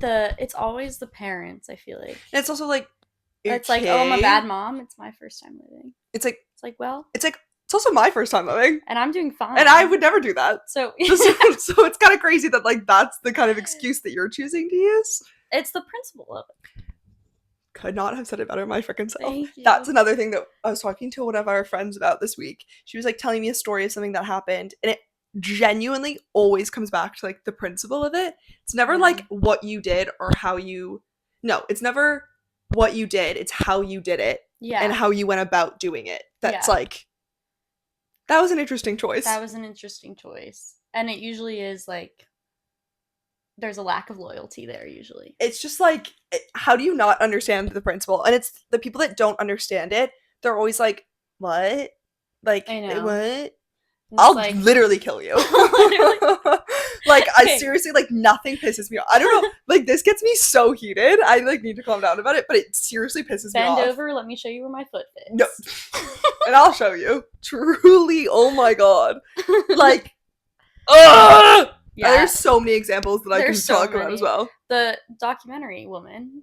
It's always the parents, I feel like. And it's also like, It's like, oh, I'm a bad mom. It's my first time living. It's like, well. It's like, it's also my first time living. And I'm doing fine. And I would never do that. So it's kind of crazy that, like, that's the kind of excuse that you're choosing to use. It's the principle of it. Could not have said it better my freaking self. Thank you. That's another thing that I was talking to one of our friends about this week. She was, like, telling me a story of something that happened, and it genuinely always comes back to, like, the principle of it. It's never, like, what you did or how you... No, it's never what you did. It's how you did it. Yeah. And how you went about doing it. That's, like... That was an interesting choice. And it usually is, like... There's a lack of loyalty there, usually. It's just, like, how do you not understand the principle? And it's the people that don't understand it, they're always like, what? Like, I know. what? I'll literally kill you. Like, I seriously, like, nothing pisses me off. I don't know. Like, this gets me so heated. I, like, need to calm down about it, but it seriously pisses me off. Bend over, let me show you where my foot fits. No. And I'll show you. Truly, oh my god. Like, ugh! Yeah. There's so many examples that I can talk about as well. The documentary woman.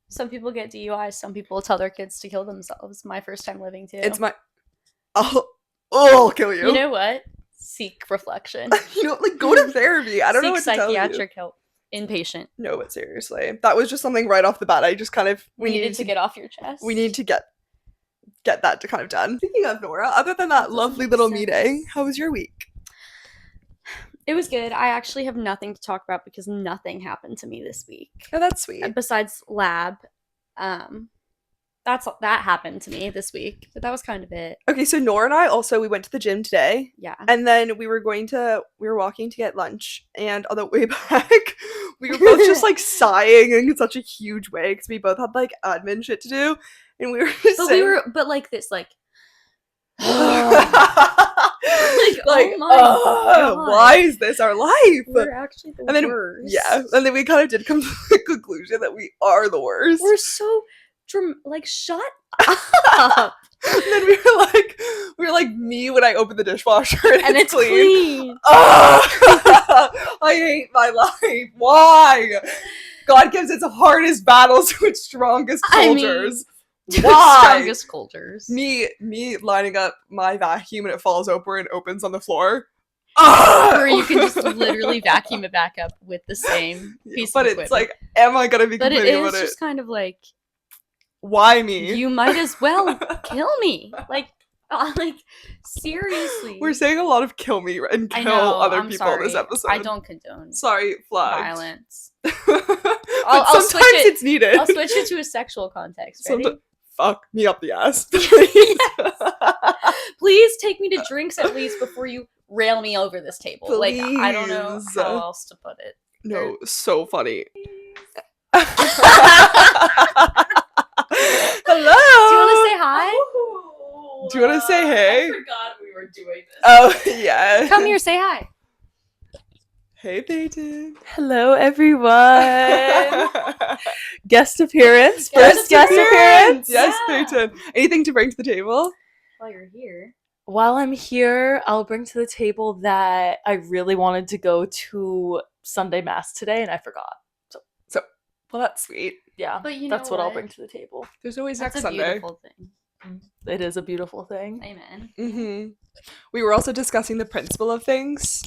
Some people get DUIs. Some people tell their kids to kill themselves. My first time living too. It's my... I'll kill you. You know what? Seek reflection. You know, like, go to therapy. I don't know what to tell you. Seek psychiatric help. Inpatient. No, but seriously. That was just something right off the bat. I just kind of... We needed to get off your chest. We need to get that to kind of done. Speaking of Nora, other than that lovely little meeting, how was your week? It was good. I actually have nothing to talk about because nothing happened to me this week. Oh, that's sweet. Besides lab. That happened to me this week, but that was kind of it. Okay, so Nora and I also, we went to the gym today. Yeah. And then we were walking to get lunch, and on the way back, we were both just, like, sighing in such a huge way because we both had, like, admin shit to do, and we were just but like this, like... like, oh my god, why is this our life? We're actually the worst. Yeah, and then we kind of did come to the conclusion that we are the worst. We're so shut up. And then we were like me when I open the dishwasher and it's clean. I hate my life. Why? God gives its hardest battles to its strongest soldiers. Why? Strongest cultures. Me lining up my vacuum and it falls over and opens on the floor. Or you can just literally vacuum it back up with the same piece of equipment. But it's like, am I gonna be complaining about it? But it is just kind of like, why me? You might as well kill me. Like seriously. We're saying a lot of kill me and kill other people in this episode. I don't condone. Sorry, flagged. Violence. I'll sometimes it's needed. I'll switch it to a sexual context. Ready? Fuck me up the ass. Please take me to drinks at least before you rail me over this table. Please. Like, I don't know how else to put it. No, so funny. Hello. Do you want to say hi? Do you want to say hey? I forgot we were doing this. Oh, yeah. Come here, say hi. Hey, Peyton. Hello, everyone. Guest appearance. First guest appearance. Yes, yeah. Peyton. Anything to bring to the table? While you're here. While I'm here, I'll bring to the table that I really wanted to go to Sunday Mass today, and I forgot. So well, that's sweet. Yeah, but that's what I'll bring to the table. There's always next Sunday. That's a beautiful thing. It is a beautiful thing. Amen. Mm-hmm. We were also discussing the principle of things.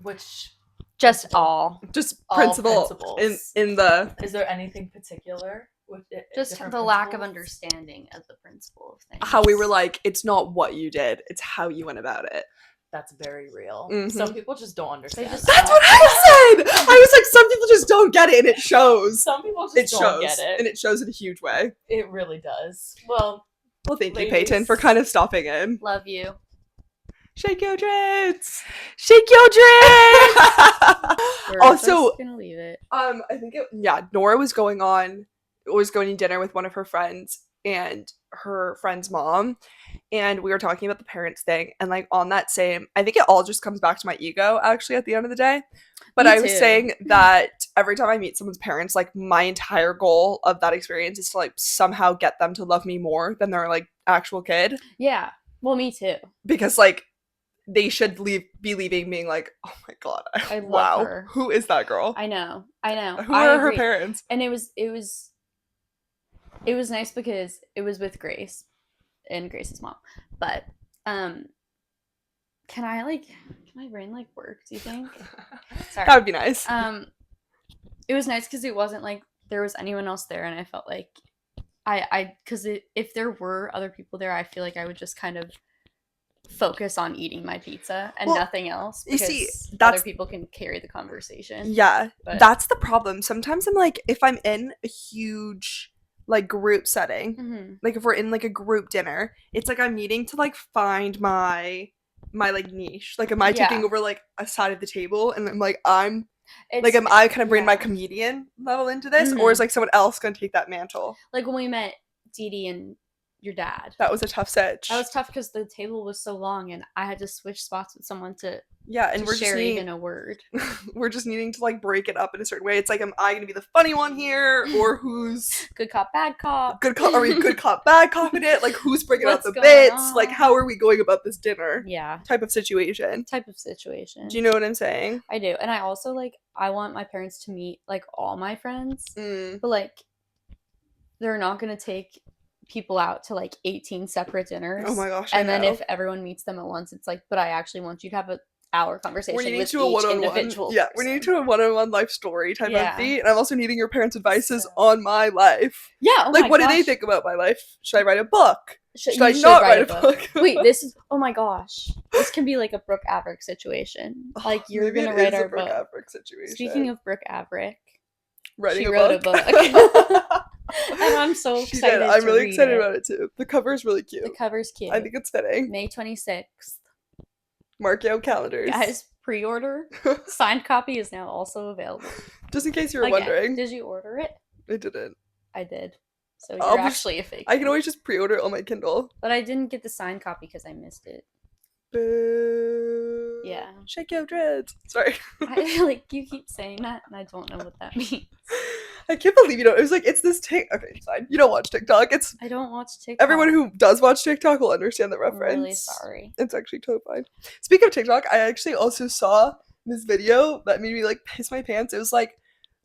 Which... Just principle in the... Is there anything particular? Just the lack of understanding of the principle of things. How we were like, it's not what you did, it's how you went about it. That's very real. Mm-hmm. Some people just don't understand. That's what I said! I was like, some people just don't get it, and it shows. Some people just don't get it. And it shows in a huge way. It really does. Well, thank you, Peyton, for kind of stopping in. Love you. Shake your dreads! Shake your dreads! We're also gonna leave it. I think Nora was going to dinner with one of her friends and her friend's mom, and we were talking about the parents thing, and like on that same, I think it all just comes back to my ego actually at the end of the day. But I was saying that every time I meet someone's parents, like my entire goal of that experience is to like somehow get them to love me more than their like actual kid. Yeah. Well, me too. Because like they should be leaving being like, oh my god, I love wow, her. who is that girl? I know. Who I are her agree. parents? And it was nice because it was with Grace and Grace's mom. But can my brain like work, do you think? Sorry. That would be nice. It was nice because it wasn't like there was anyone else there, and I felt like because if there were other people there, I feel like I would just kind of focus on eating my pizza and nothing else, because you see, other people can carry the conversation. Yeah, but that's the problem. Sometimes I'm like, if I'm in a huge like group setting, like if we're in like a group dinner, it's like I'm needing to like find my like niche. Like, am I taking over like a side of the table, and I'm like, am I kind of bring my comedian level into this, or is like someone else gonna take that mantle? Like when we met Dee Dee and your dad, that was a tough sitch. That was tough because the table was so long, and I had to switch spots with someone to we're share just even a word. We're just needing to like break it up in a certain way. It's like, am I gonna be the funny one here, or who's good cop, bad cop? Are we good cop, bad cop in it? Like, who's bringing out the bits? On? Like, how are we going about this dinner? Yeah, type of situation. Do you know what I'm saying? I do, and I also I want my parents to meet like all my friends, but like they're not gonna take people out to like 18 separate dinners. Oh my gosh! And then if everyone meets them at once, it's like, but I actually want you to have an hour conversation with each individual. Yeah, we're needing to a one-on-one life story type of thing, and I'm also needing your parents' advices on my life. Yeah, like what do they think about my life? Should I write a book? Should I not write a book? Wait, this is oh my gosh, this can be like a Brooke Averick situation. Like you're gonna write our book. Averick situation. Speaking of Brooke Averick, she wrote a book. And I'm so excited. I'm really excited about it too. The cover is really cute. The cover's cute. I think it's fitting. May 26th. Mark your calendars. Guys, pre-order. Signed copy is now also available. Just in case you were wondering. Did you order it? I didn't. I did. So you're actually a fake. I can always just pre-order it on my Kindle. But I didn't get the signed copy because I missed it. Boo. Yeah. Shake your dreads. Sorry. You keep saying that, and I don't know what that means. I can't believe you don't. It was like, it's this okay, fine. You don't watch TikTok. I don't watch TikTok. Everyone who does watch TikTok will understand the reference. I'm really sorry. It's actually totally fine. Speaking of TikTok, I actually also saw this video that made me like piss my pants. It was like,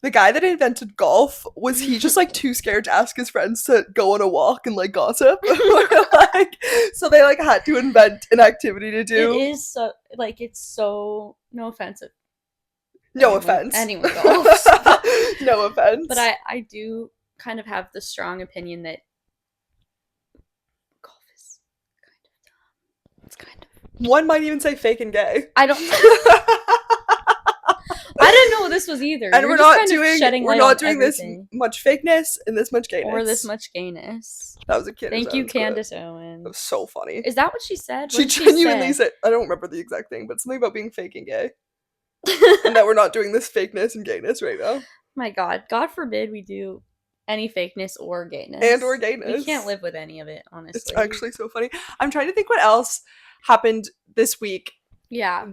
the guy that invented golf, was he just like too scared to ask his friends to go on a walk and like gossip? So they like had to invent an activity to do. It is so it's so no offensive. No offense. Anyone golfs. No offense. But I do kind of have the strong opinion that golf is kind of dumb. It's kind of. One might even say fake and gay. I don't. I didn't know this was either. And we're not doing this much fakeness and this much gayness. Or this much gayness. That was a kid. Thank you, Candace Owens. That was so funny. Is that what she said? She genuinely said, I don't remember the exact thing, but something about being fake and gay. And that we're not doing this fakeness and gayness right now. My God. God forbid we do any fakeness or gayness. And or gayness. We can't live with any of it, honestly. It's actually so funny. I'm trying to think what else happened this week. Yeah.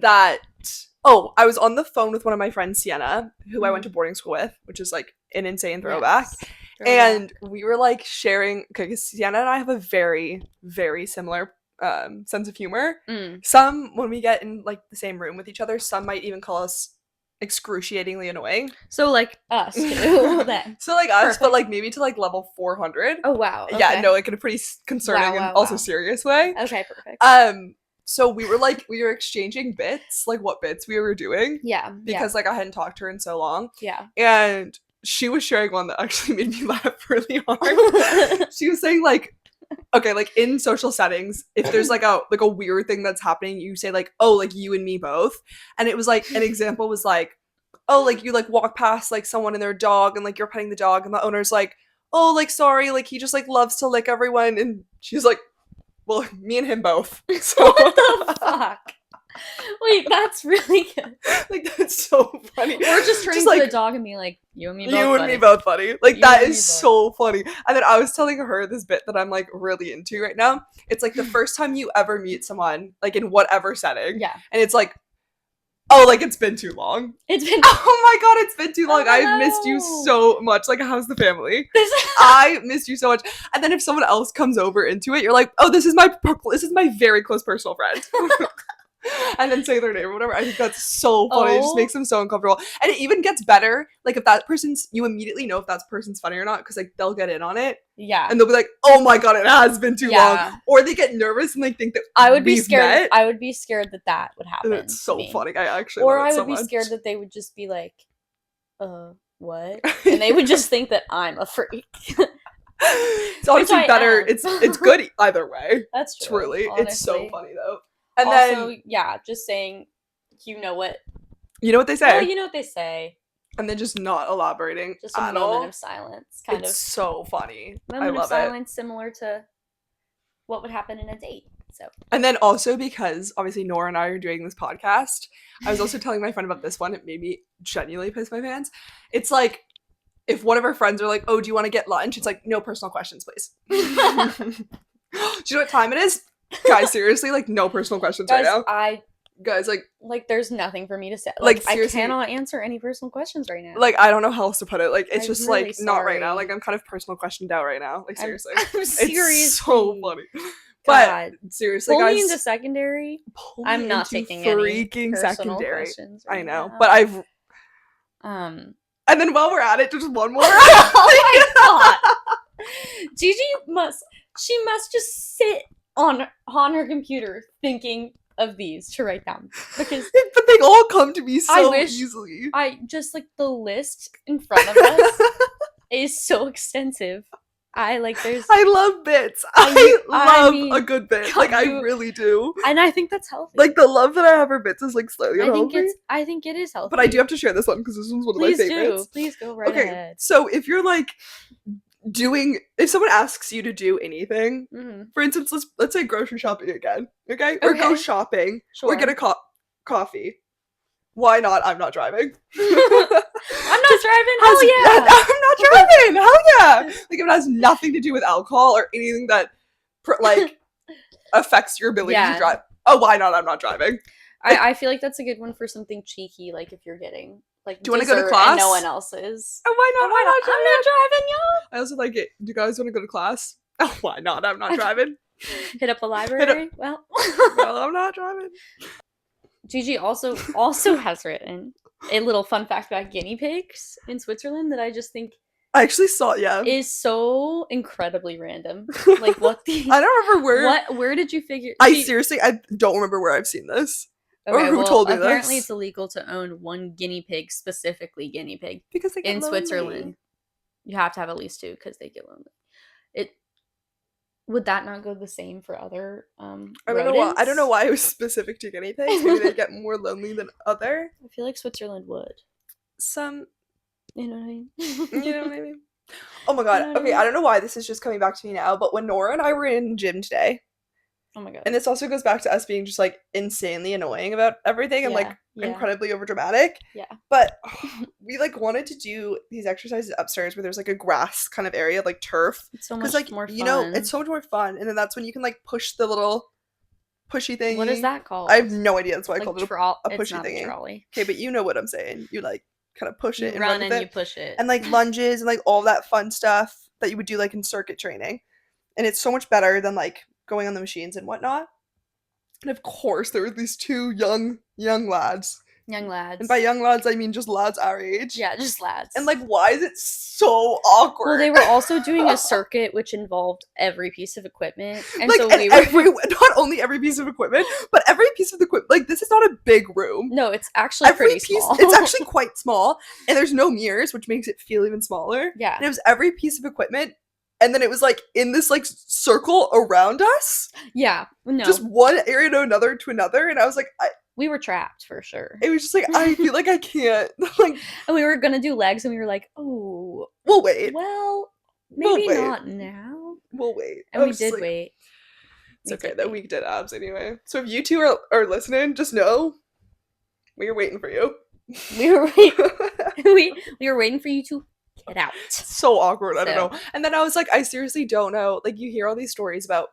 I was on the phone with one of my friends, Sienna, who I went to boarding school with, which is like an insane throwback. Yes. And we were like sharing, because Sienna and I have a very, very similar sense of humor. Some, when we get in like the same room with each other, some might even call us excruciatingly annoying. So like us too. Then. So like us, but like maybe to like level 400. Oh wow. Okay. Yeah, no, like in a pretty concerning and also serious way. Okay, perfect. So we were exchanging bits, like what bits we were doing. Yeah. Because like I hadn't talked to her in so long. Yeah. And she was sharing one that actually made me laugh really hard. She was saying like, okay, like in social settings, if there's like a weird thing that's happening, you say like, oh, like you and me both. And it was like, an example was like, oh, like you like walk past like someone and their dog and like you're petting the dog and the owner's like, oh, like sorry, like he just like loves to lick everyone. And she's like, well, me and him both. So what the fuck? Wait, that's really good. Like, that's so funny. Or just turning to the dog and being like, you and me both funny. You and me both funny. Like, that is so funny. And then I was telling her this bit that I'm, like, really into right now. It's, like, the first time you ever meet someone, like, in whatever setting. Yeah. And it's, like, oh, like, it's been too long. Oh, my God, it's been too long. I've missed you so much. Like, how's the family? I missed you so much. And then if someone else comes over into it, you're like, oh, this is my very close personal friend. and then say their name or whatever. I think that's so funny. It just Oh. makes them so uncomfortable. And it even gets better, like, if that person's, you immediately know if that person's funny or not, because, like, they'll get in on it, Yeah. and they'll be like, oh my god, it has been too Yeah. long. Or they get nervous and, like, think that I would be we've scared. met. I would be scared that would happen. And it's to so me. funny. I actually Or love it I so would be much. scared that they would just be like, what? And they would just think that I'm a freak. It's honestly I better. am. It's good either way. That's true. Truly. It's so honestly. funny though. And also, then yeah, just saying, you know what? you know what they say. Well, you know what they say. And then just not elaborating Just a at moment all. of silence, kind It's so funny. I moment of love it. silence, similar to what would happen in a date. So. And then also because obviously Nora and I are doing this podcast, I was also telling my friend about this one. It made me genuinely piss my pants. It's like if one of our friends are like, "Oh, do you want to get lunch?" It's like, "No personal questions, please." Do you know what time it is? Guys, seriously, like no personal questions Guys, right now. Guys, like there's nothing for me to say. Like, I seriously. cannot answer any personal questions right now. I don't know how else to put it. Like it's I'm just really like not right now. sorry. Like I'm kind of personal questioned out right now. Like seriously. I'm It's seriously. so funny. God. But seriously, Pull guys, me into secondary. pull me I'm not into taking any freaking personal secondary. questions. I Right know, now. but I've And and then while we're at it, just one more. oh my god, Gigi must just sit on her computer thinking of these to write down because But they all come to me so wish- easily. I just like the list in front of us is so extensive. There's I love bits. I love mean, a good bit. God, Like I you- really do. and I think that's healthy. Like the love that I have for bits is like slightly I think unhealthy. I think it is healthy. But I do have to share this one because this one's one Please of my favorites. do. Please go right Okay, ahead. so if you're like if someone asks you to do anything, Mm-hmm. for instance, let's say grocery shopping again, okay? Or go Okay. shopping, Sure. or get a coffee. Why not? I'm not driving. I'm not driving. Hell yeah. I'm not driving. Hell yeah. Like if it has nothing to do with alcohol or anything that affects your ability Yeah. to drive. Oh, why not? I'm not driving. I feel like that's a good one for something cheeky, like if you're getting like Do you wanna go to dessert class? and no one else is. Oh, why not? I'm not driving, y'all. I also like it. Do you guys want to go to class? Oh, why not? I'm not driving. Hit up a library. Well, Well, I'm not driving. Gigi also has written a little fun fact about guinea pigs in Switzerland that I just think I actually saw it, yeah. is so incredibly random. Like what the I don't remember where. where did you figure? I See- seriously, I don't remember where I've seen this. or who well, told me apparently this? it's illegal to own one guinea pig, specifically guinea pig, Because they get in lonely. Switzerland. You have to have at least two because they get lonely. Would that not go the same for other I don't know why. I don't know why it was specific to guinea pigs. Maybe they get more lonely than other. I feel like Switzerland would. Some, You know what I mean? you know what I mean? Oh my god. You know what I Okay, mean? I don't know why this is just coming back to me now, but when Nora and I were in gym today, Oh my god. and this also goes back to us being just like insanely annoying about everything and like Yeah. incredibly overdramatic. Yeah. But we like wanted to do these exercises upstairs where there's like a grass kind of area, like turf. It's so much Because like more fun. you know, it's so much more fun. And then that's when you can like push the little pushy thing. What is that called? I have no idea. That's why I like called it it's pushy not thingy. a trolley. Okay, but you know what I'm saying. You like kind of push You it and run run with and it. you push it. And like lunges and like all that fun stuff that you would do like in circuit training. And it's so much better than like going on the machines and whatnot. And of course there were these two young lads. Young lads. And by young lads I mean just lads our age. yeah, just lads. And like why is it so awkward? well, they were also doing a circuit which involved every piece of equipment, and like so and we were. not only every piece of equipment, but every piece of equipment. Like this is not a big room. No, it's actually Every pretty piece, small. it's actually quite small, and there's no mirrors, which makes it feel even smaller. yeah. And it was every piece of equipment, and then it was like in this like circle around us, Yeah. No, just one area to another, and I was like, we were trapped for sure. it was just like I feel like I can't. Like, And we were gonna do legs, and we were like, oh, we'll wait, well, We'll maybe wait. not now. we'll wait. And I we was just did like, wait. It's We okay did that wait. we did abs anyway. So if you two are listening, just know we were waiting for you. We were waiting. we were waiting for you to get out. So awkward. I don't So- know. And then I was like, I seriously don't know. Like you hear all these stories about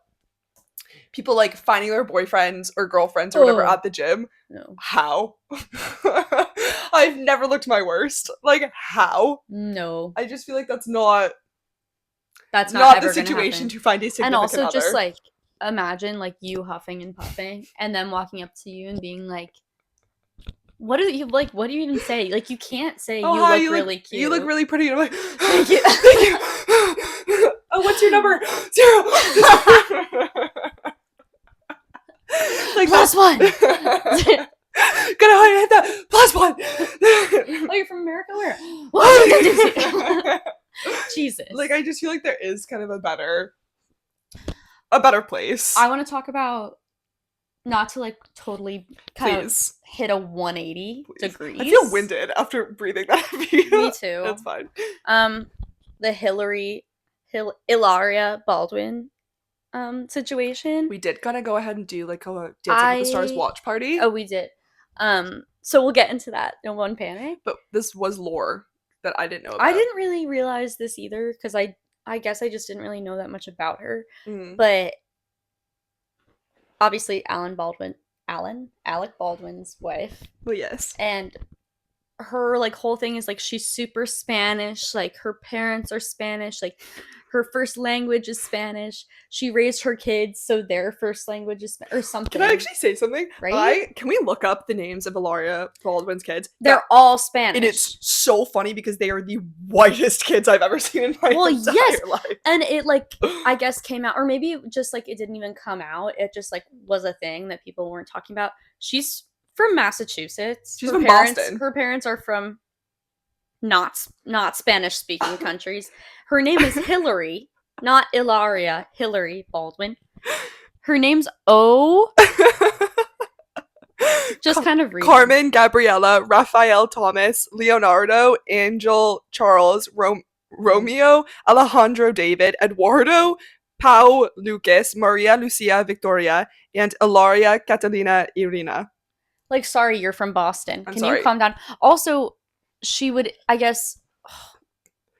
people like finding their boyfriends or girlfriends or whatever Oh. at the gym. No. How? I've never looked my worst. Like how? No. I just feel like that's not That's not ever the gonna situation happen. to find a significant And also other. just like imagine like you huffing and puffing and then walking up to you and being like, what do you like, what do you even say? Like, you can't say Oh, you hi, look really cute. You look really pretty. And I'm like, Thank you. thank you. Oh, what's your number? 0. Like +1. Gonna hit that +1. Oh, you're from America? Where? Washington, D.C. Jesus. Like, I just feel like there is kind of a better place. I want to talk about, not to like totally kind Please. of hit a 180 Please. degrees. I feel winded after breathing that heavy. Me too. That's fine. The Hilaria Baldwin situation. We did kind of go ahead and do like a Dancing with the Stars watch party. Oh, we did. So we'll get into that in one panic. But this was lore that I didn't know about. I didn't really realize this either, because I guess I just didn't really know that much about her. Mm. But obviously Alec Baldwin's wife. Well, yes. And her like whole thing is like she's super Spanish, like her parents are Spanish, like her first language is Spanish. She raised her kids so their first language is or something. Can I actually say something? Right? Can we look up the names of Hilaria Baldwin's kids? They're all Spanish. And it's so funny because they are the whitest kids I've ever seen in my entire life. And it like I guess came out, or maybe just like it didn't even come out. It just like was a thing that people weren't talking about. She's from Massachusetts. She's from Boston. Her parents are from not Spanish speaking countries. Her name is Hillary, not Hilaria. Hillary Baldwin. Her name's just kind of reading. Carmen, Gabriella, Raphael, Thomas, Leonardo, Angel, Charles, Romeo, Alejandro, David, Eduardo, Pau, Lucas, Maria, Lucia, Victoria, and Hilaria, Catalina, Irina. Like, sorry, you're from Boston. Can sorry. You calm down? Also, she would, I guess,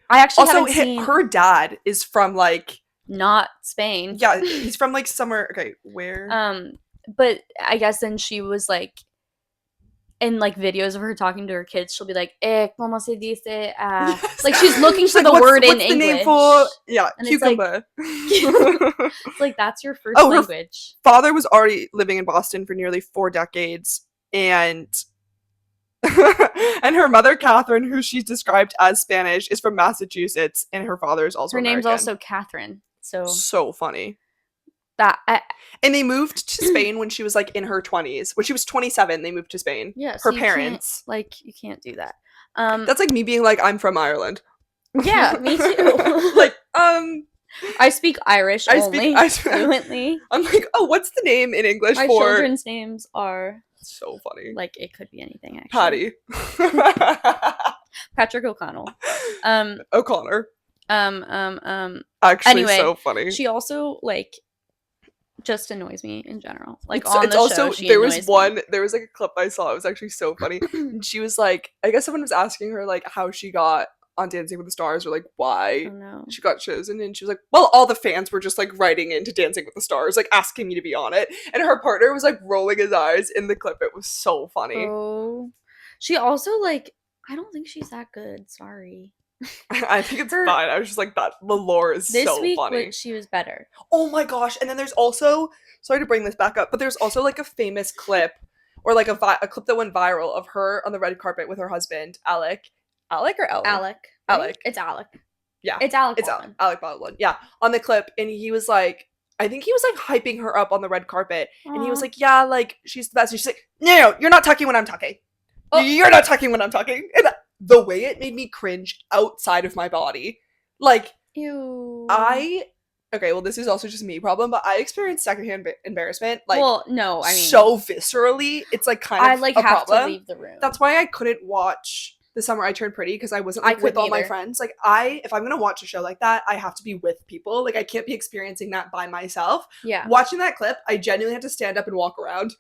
I actually haven't seen... her dad is from, like... Not Spain. Yeah, he's from, like, somewhere... Okay, where? But I guess then she was, like, in, like, videos of her talking to her kids, she'll be like, como se dice? Yes. Like, she's looking for like, the word in the English. Name for... Yeah, and cucumber. It's like, that's your first language. Her father was already living in Boston for nearly 4 decades, and... and her mother, Catherine, who she's described as Spanish, is from Massachusetts, and her father is also American. Her name's also Catherine, so funny. And they moved to Spain when she was like in her 20s. When she was 27, they moved to Spain. Yeah, her parents. You can't do that. That's like me being like, I'm from Ireland. Yeah, me too. Like, I speak Irish only fluently. I'm like, oh, what's the name in English My for? children's names are so funny. Like, it could be anything, actually. Patty. Patrick O'Connell. O'Connor. Actually, anyway, so funny. She also, like, just annoys me in general. Like, it's on the also, show, there was like a clip I saw. It was actually so funny. And she was like, I guess someone was asking her, like, how she got on Dancing with the Stars, or like why she got chosen, and she was like, well, all the fans were just like writing into Dancing with the Stars, like asking me to be on it, and her partner was like rolling his eyes in the clip. It was so funny. Oh, she also, like, I don't think she's that good, sorry. I think it's fine. I was just like, that the lore is so funny. This week she was better. Oh my gosh. And then there's also, sorry to bring this back up, but there's also like a famous clip, or like a clip that went viral of her on the red carpet with her husband, Alec or Ellen? Alec. Alec. It's Alec. Yeah. It's Alec. It's Alec Baldwin. Yeah. On the clip. And he was like, I think he was like hyping her up on the red carpet. Aww. And he was like, yeah, like, she's the best. And she's like, no, you're not talking when I'm talking. Oh. You're not talking when I'm talking. And the way it made me cringe outside of my body. Like, ew. Okay, well, this is also just me problem, but I experienced secondhand embarrassment. Like, well, no, I mean, so viscerally, it's like kind of I have to leave the room. That's why I couldn't watch The Summer I Turned Pretty, because I wasn't like with all my friends. Like, if I'm gonna watch a show like that, I have to be with people. Like, I can't be experiencing that by myself. Yeah. Watching that clip, I genuinely had to stand up and walk around.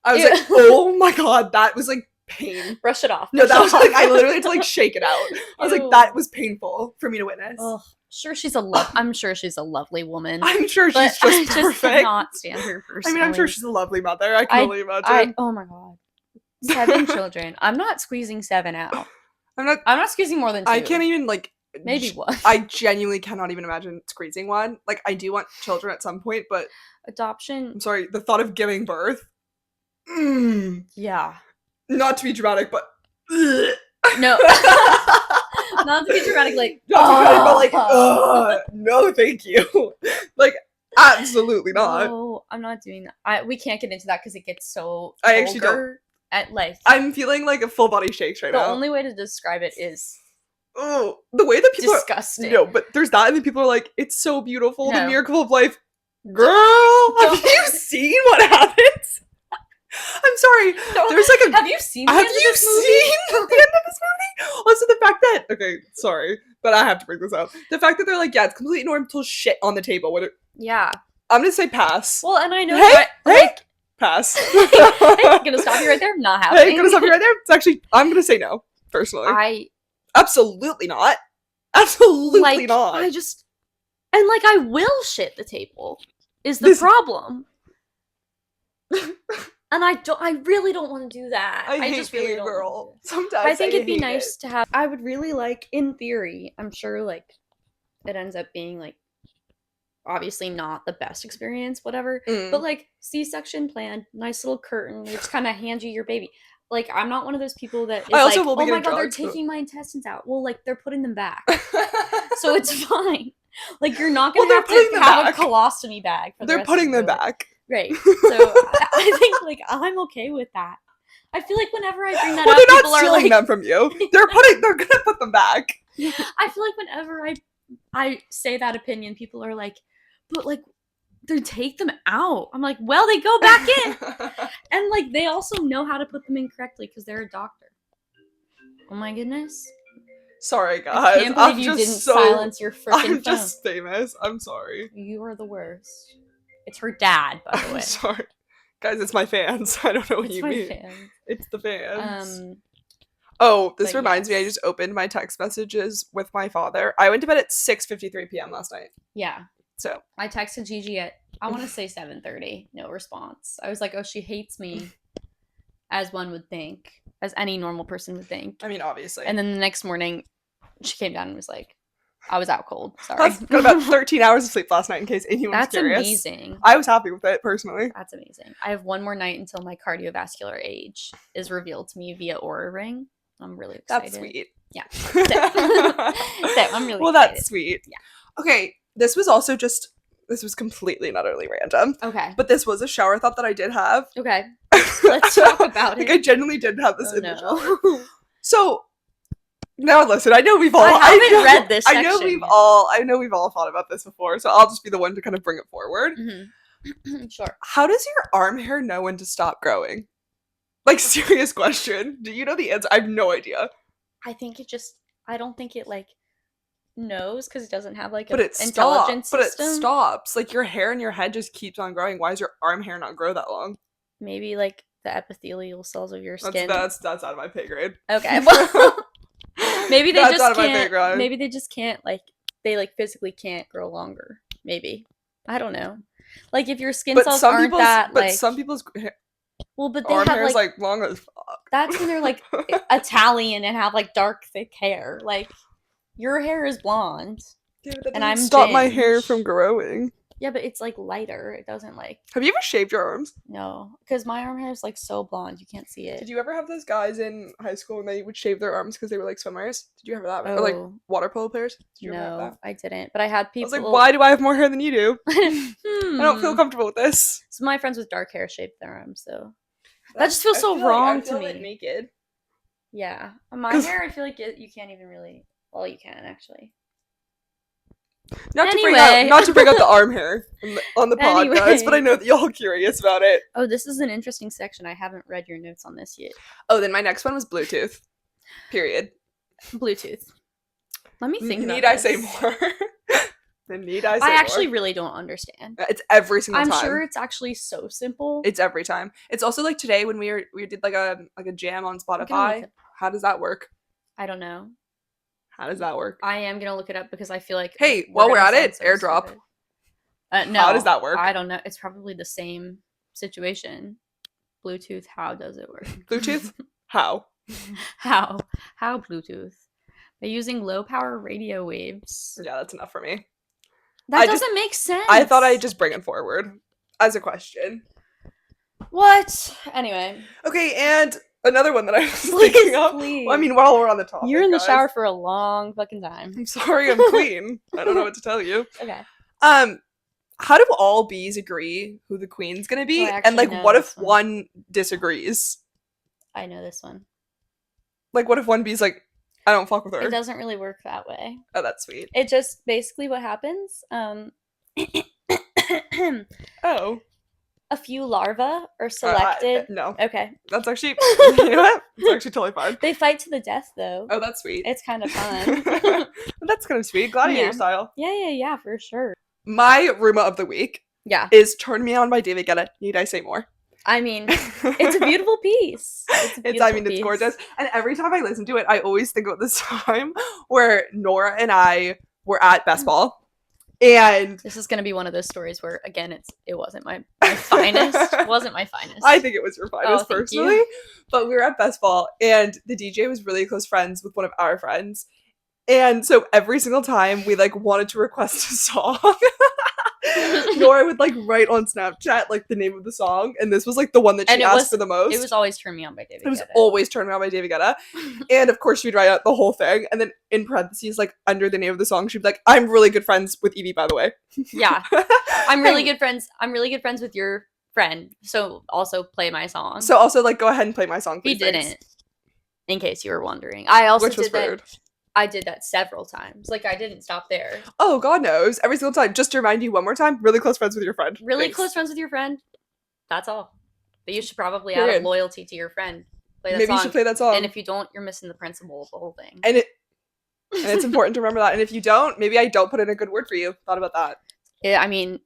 I was like, oh my god, that was like pain. Brush it off. No, that was like, I literally had to like shake it out. I was like, that was painful for me to witness. Ugh. I'm sure she's a lovely woman. I'm sure she's just perfect. I just cannot stand her personally. I mean, I'm sure she's a lovely mother. I can only imagine. Oh my god. 7 children. I'm not squeezing 7 out. I'm not squeezing more than 2. I can't even, like, maybe 1. I genuinely cannot even imagine squeezing one. Like, I do want children at some point, but adoption. I'm sorry, the thought of giving birth. Yeah. Not to be dramatic, but No. Not to be dramatic, like. not to be dramatic, but like, no, thank you. Like, absolutely not. No, I'm not doing that. We can't get into that because it gets so. I actually don't. vulgar At like. I'm feeling like a full body shakes right the now. only way to describe it is Oh, the way that people disgusting. No, but there's that, and then people are like, "It's so beautiful, the No. miracle of life." Girl, have you seen what happens? I'm sorry. There's like a. Have you seen? Have you seen the end of this movie? Also, the fact that sorry, but I have to bring this up. The fact that they're like, yeah, it's completely normal shit on the table. Yeah. I'm gonna say pass. Well, and I know. Hey, that, pass. hey, gonna stop you right there. Not happening. Hey, gonna stop you right there. It's actually, I'm gonna say no. Personally, absolutely not. Absolutely not. I just and like I will shit the table is the problem. And I really don't want to do that. I just really don't. Girl. Sometimes I think it'd be nice to have. I would really like, in theory, I'm sure like it ends up being like obviously not the best experience, whatever. But like C-section planned, nice little curtain, they just kind of hand you your baby. Like I'm not one of those people that is like, oh my god, they're taking my intestines out. Well, like they're putting them back, so it's fine. Like you're not gonna have to have a colostomy bag. For the they're rest putting of them your life. back. Right. So I think like I'm okay with that. I feel like whenever I bring that up, they're people not are stealing like, them from you. They're gonna put them back. I feel like whenever I say that opinion, people are like, but like they take them out. I'm like, well, they go back in, and like they also know how to put them in correctly because they're a doctor. Oh my goodness. Sorry, guys. I can't believe you didn't silence your freaking phone. I'm just famous. I'm sorry. You are the worst. It's her dad, by the way. I'm sorry. Guys, it's my fans. I don't know what you mean. Fans. It's the fans. Oh, this reminds me, I yes. just opened my text messages with my father. I went to bed at 6:53 p.m. last night. Yeah. So I texted Gigi at, I want to say 7:30. No response. I was like, oh, she hates me, as one would think, as any normal person would think. I mean, obviously. And then the next morning, she came down and was like, I was out cold. Sorry. I got about 13 hours of sleep last night, in case anyone's That's curious. amazing. I was happy with it, personally. That's amazing. I have one more night until my cardiovascular age is revealed to me via Aura Ring. I'm really excited. That's sweet. Yeah. So, I'm really well, excited. That's sweet. Yeah. Okay, this was completely and utterly random. Okay. But this was a shower thought that I did have. Okay. Let's talk about it. Like, I genuinely did have this in the no. shower. So, now listen, I know we've all... I haven't read this section. I know we've all thought about this before, so I'll just be the one to kind of bring it forward. Mm-hmm. Sure. How does your arm hair know when to stop growing? Like, serious question. Do you know the answer? I have no idea. I think it just... I don't think it, like, knows because it doesn't have, like, an intelligence system. But it stops. Like, your hair in your head just keeps on growing. Why does your arm hair not grow that long? Maybe, like, the epithelial cells of your skin. That's out of my pay grade. Okay, well... Maybe they just can't. Maybe they just can't, like, they, like, physically can't grow longer. Maybe. I don't know. Like, if your skin cells aren't that, like... But some people's well, but they arm have, hair is, like, long as fuck. That's when they're, like, Italian and have, like, dark, thick hair. Like, your hair is blonde. Dude, that and I'm stop my hair from growing. Yeah, but it's, like, lighter. It doesn't, like... Have you ever shaved your arms? No. Because my arm hair is, like, so blonde. You can't see it. Did you ever have those guys in high school and they would shave their arms because they were, like, swimmers? Did you ever have that? Or, like, water polo players? Did you ever have that? I didn't. But I had people... I was like, why do I have more hair than you do? I don't feel comfortable with this. So my friends with dark hair shaved their arms, so... That just feels so wrong to me. Like naked. Yeah. My hair, I feel like you can't even really... Well, you can, actually. Not to bring up the arm hair on the podcast, but I know that y'all are curious about it. Oh, this is an interesting section. I haven't read your notes on this yet. Oh, then my next one was Bluetooth. Period. Bluetooth. Let me think about Need I say more? Then need I say I actually more? really don't understand. It's every single time. I'm sure it's actually so simple. It's every time. It's also like today when we did like a jam on Spotify. How does that work? I don't know. How does that work? I am gonna look it up because I feel like hey, while we're at it, AirDrop. No, how does that work? I don't know. It's probably the same situation. Bluetooth. How does it work? Bluetooth. How? How Bluetooth? By using low power radio waves. Yeah, that's enough for me. That doesn't make sense. I thought I'd just bring it forward. as a question. What? Anyway. Okay, and another one that I was Please, thinking of. please. Well, I mean, while we're on the topic, You're in the guys, shower for a long fucking time. I'm sorry, I'm queen. I don't know what to tell you. Okay. How do all bees agree who the queen's gonna be? Oh, I And like, actually know what if this one. one disagrees? I know this one. Like, what if one bee's like, I don't fuck with her? It doesn't really work that way. Oh, that's sweet. It just basically what happens. Oh. A few larvae are selected. No. Okay. That's actually, you know what? It's actually totally fine. They fight to the death, though. Oh, that's sweet. It's kind of fun. That's kind of sweet. Gladiator Yeah. style. Yeah, for sure. My rumor of the week Yeah. is Turn Me On by David Guetta. Need I say more? I mean, it's a beautiful piece. It's gorgeous. And every time I listen to it, I always think about this time where Nora and I were at Best Ball. And this is gonna be one of those stories where, again, it wasn't my finest. It wasn't my finest. I think it was your finest thank personally. you. But we were at Best Ball, and the DJ was really close friends with one of our friends. And so every single time we like wanted to request a song, Nora would like write on Snapchat like the name of the song, and this was like the one that she asked for the most. It was always "Turn Me On" by David Guetta. It was always "Turn Me On" by David Guetta. And of course she'd write out the whole thing, and then in parentheses, like under the name of the song, she'd be like, "I'm really good friends with Evie, by the way." Yeah. I'm really good friends with your friend. So also play my song. So also like go ahead and play my song. He please, didn't. thanks. In case you were wondering. I also Which was did rude. that. I did that several times. Like I didn't stop there. Oh, God knows. Every single time. Just to remind you one more time, really close friends with your friend. Really Thanks. close friends with your friend. That's all. But you should probably out Period. of loyalty to your friend play that Maybe song. you should play that song. And if you don't, you're missing the principle of the whole thing. And it's important to remember that. And if you don't, maybe I don't put in a good word for you. Thought about that. I mean,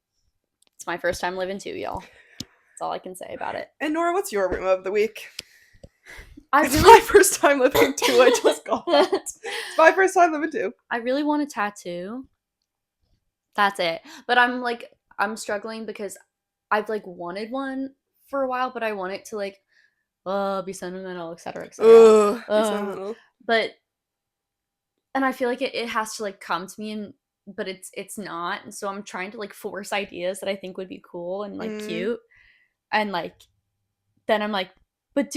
it's my first time living too, y'all. That's all I can say about it. And Nora, what's your rumor of the week? It's my first time living too. I just got that. It's my first time living too. I really want a tattoo. That's it. But I'm struggling because I've like wanted one for a while, but I want it to like be sentimental, etc. Ugh. But and I feel like it has to like come to me, but it's not, and so I'm trying to like force ideas that I think would be cool and like cute, and like then I'm like, but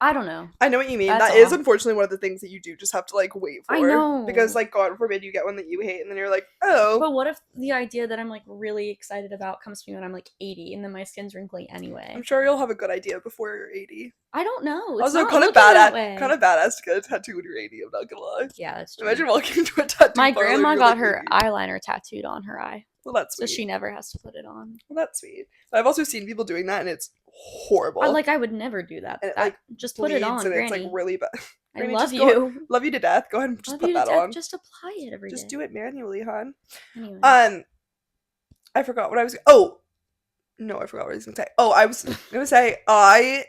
I don't know. I know what you mean. That's That is all. unfortunately one of the things that you do just have to like wait for. I know. Because like God forbid you get one that you hate and then you're like, oh. But what if the idea that I'm like really excited about comes to me when I'm like 80 and then my skin's wrinkly anyway? I'm sure you'll have a good idea before you're 80. I don't know. It's Also not kind of looking that badass way. kind of badass to get a tattoo when you're 80, I'm not gonna lie. Yeah, that's true. Imagine walking into a tattoo My parlor grandma and you're, got like, her 80. eyeliner tattooed on her eye, Well, that's so sweet. she never has to put it on. Well, that's sweet. But I've also seen people doing that and it's horrible. I would never do that. And it, That- like, just put it bleeds on, and Granny. it's like really bad. I Granny, love just go- you. Love you to death. Go ahead and just Love put you to that death. on. Just apply it every day. Just do it manually, hon. Anyway. I forgot what I was. Oh, no, I forgot what I was gonna say. Oh, I was gonna say I